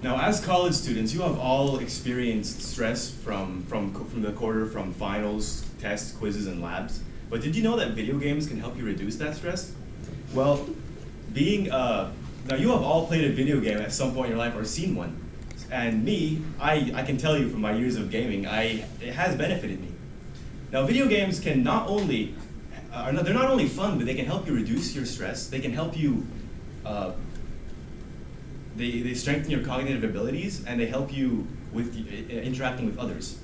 Now, as college students, you have all experienced stress from the quarter, from finals, tests, quizzes, and labs. But did you know that video games can help you reduce that stress? Well, now you have all played a video game at some point in your life or seen one. And me, I can tell you from my years of gaming, it has benefited me. Now, video games can not only, they're not only fun, but they can help you reduce your stress. They can help you, they strengthen your cognitive abilities, and they help you with interacting with others.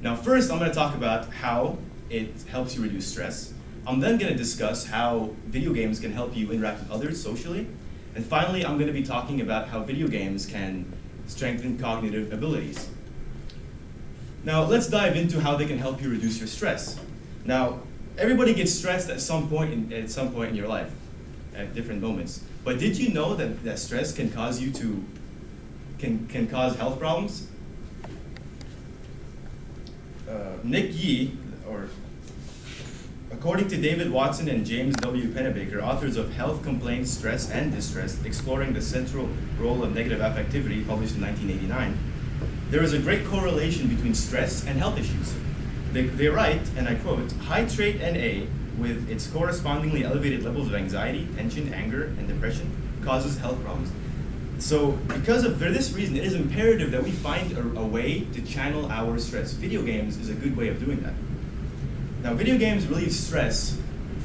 Now, first, I'm going to talk about how it helps you reduce stress. I'm then going to discuss how video games can help you interact with others socially. And finally, I'm going to be talking about how video games can strengthen cognitive abilities. Now, let's dive into how they can help you reduce your stress. Now, everybody gets stressed at some point in your life, at different moments. But did you know that stress can cause cause health problems? Nick Yee, according to David Watson and James W. Pennebaker, authors of Health Complaints, Stress and Distress, Exploring the Central Role of Negative Affectivity, published in 1989, there is a great correlation between stress and health issues. They write, and I quote, "High trait NA, with its correspondingly elevated levels of anxiety, tension, anger, and depression, causes health problems." So for this reason, it is imperative that we find a way to channel our stress. Video games is a good way of doing that. Now, video games relieve stress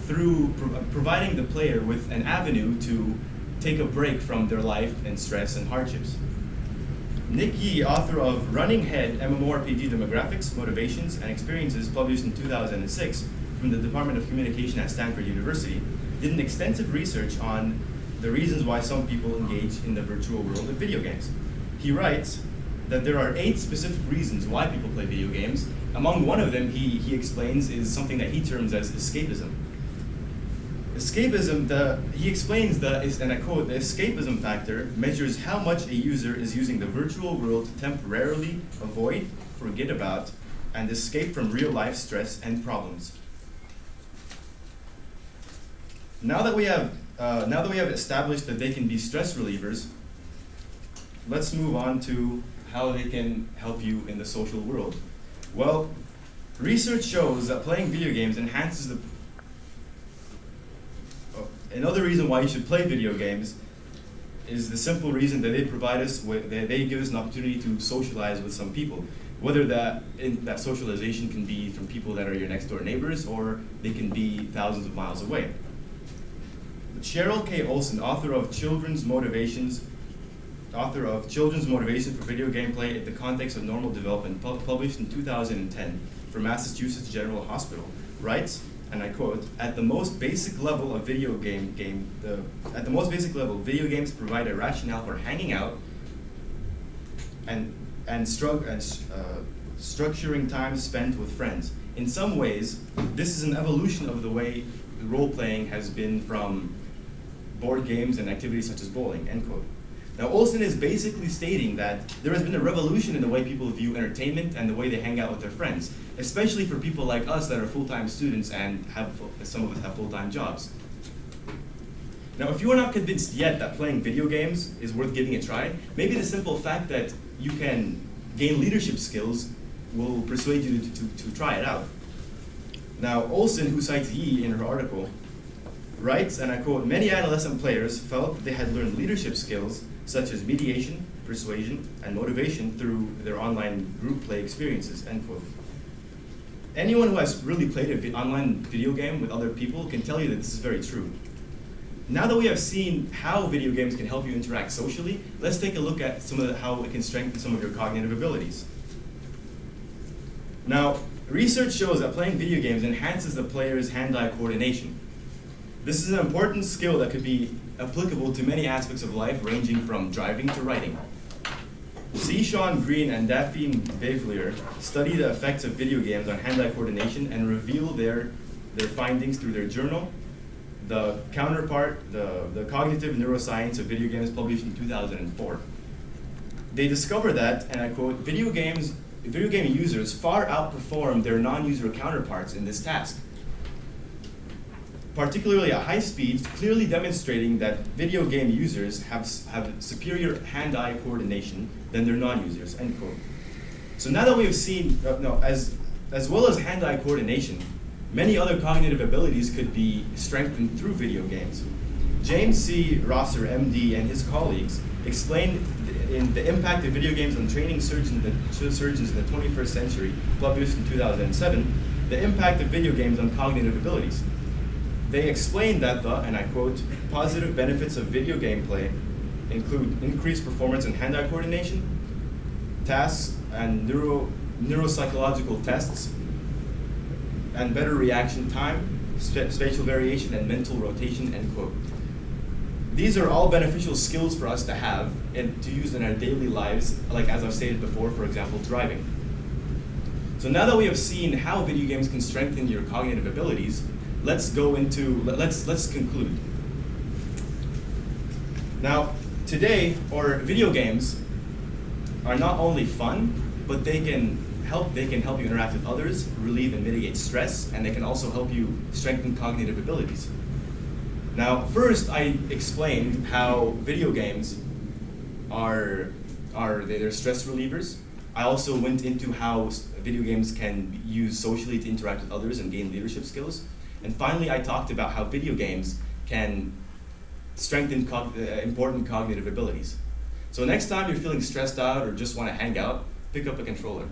through providing the player with an avenue to take a break from their life and stress and hardships. Nick Yee, author of Running Head, MMORPG Demographics, Motivations, and Experiences, published in 2006 from the Department of Communication at Stanford University, did an extensive research on the reasons why some people engage in the virtual world of video games. He writes that there are 8 specific reasons why people play video games. Among one of them, he explains, is something that he terms as escapism. Escapism, he explains and I quote, "The escapism factor measures how much a user is using the virtual world to temporarily avoid, forget about, and escape from real-life stress and problems." Now that we have established that they can be stress relievers, let's move on to how they can help you in the social world. Well, research shows that playing video games enhances another reason why you should play video games is the simple reason that they give us an opportunity to socialize with some people. Whether that socialization can be from people that are your next door neighbors, or they can be thousands of miles away. Cheryl K. Olson, author of Children's Motivation for Video Gameplay in the Context of Normal Development, published in 2010 for Massachusetts General Hospital, writes, and I quote, "At the most basic level, video games provide a rationale for hanging out and structuring time spent with friends. In some ways, this is an evolution of the way role-playing has been from board games and activities such as bowling," end quote. Now, Olson is basically stating that there has been a revolution in the way people view entertainment and the way they hang out with their friends, especially for people like us that are full-time students and some of us have full-time jobs. Now, if you are not convinced yet that playing video games is worth giving a try, maybe the simple fact that you can gain leadership skills will persuade you to try it out. Now, Olson, who cites Yee in her article, writes, and I quote, "Many adolescent players felt they had learned leadership skills such as mediation, persuasion, and motivation through their online group play experiences," end quote. Anyone who has really played an online video game with other people can tell you that this is very true. Now that we have seen how video games can help you interact socially, let's take a look at how it can strengthen some of your cognitive abilities. Now, research shows that playing video games enhances the player's hand-eye coordination. This is an important skill that could be applicable to many aspects of life, ranging from driving to writing. C. Sean Green and Daphne Bevlier study the effects of video games on hand-eye coordination and reveal their findings through their journal, The Cognitive Neuroscience of Video Games, published in 2004. They discover that, and I quote, video game users far outperform their non-user counterparts in this task. particularly at high speeds, clearly demonstrating that video game users have superior hand-eye coordination than their non-users, end quote. So now that we have seen, as well as hand-eye coordination, many other cognitive abilities could be strengthened through video games. James C. Rosser, MD, and his colleagues explained in the impact of video games on training surgeons in the 21st century, published in 2007, the impact of video games on cognitive abilities. They explained that the, and I quote, positive benefits of video gameplay include increased performance in hand-eye coordination, tasks and neuropsychological tests, and better reaction time, spatial variation, and mental rotation, end quote. These are all beneficial skills for us to have and to use in our daily lives, like as I've stated before, for example, driving. So now that we have seen how video games can strengthen your cognitive abilities, let's conclude. Now, today, video games are not only fun, but they can help you interact with others, relieve and mitigate stress, and they can also help you strengthen cognitive abilities. Now, first I explained how video games they're stress relievers. I also went into how video games can be used socially to interact with others and gain leadership skills. And finally, I talked about how video games can strengthen important cognitive abilities. So next time you're feeling stressed out or just want to hang out, pick up a controller.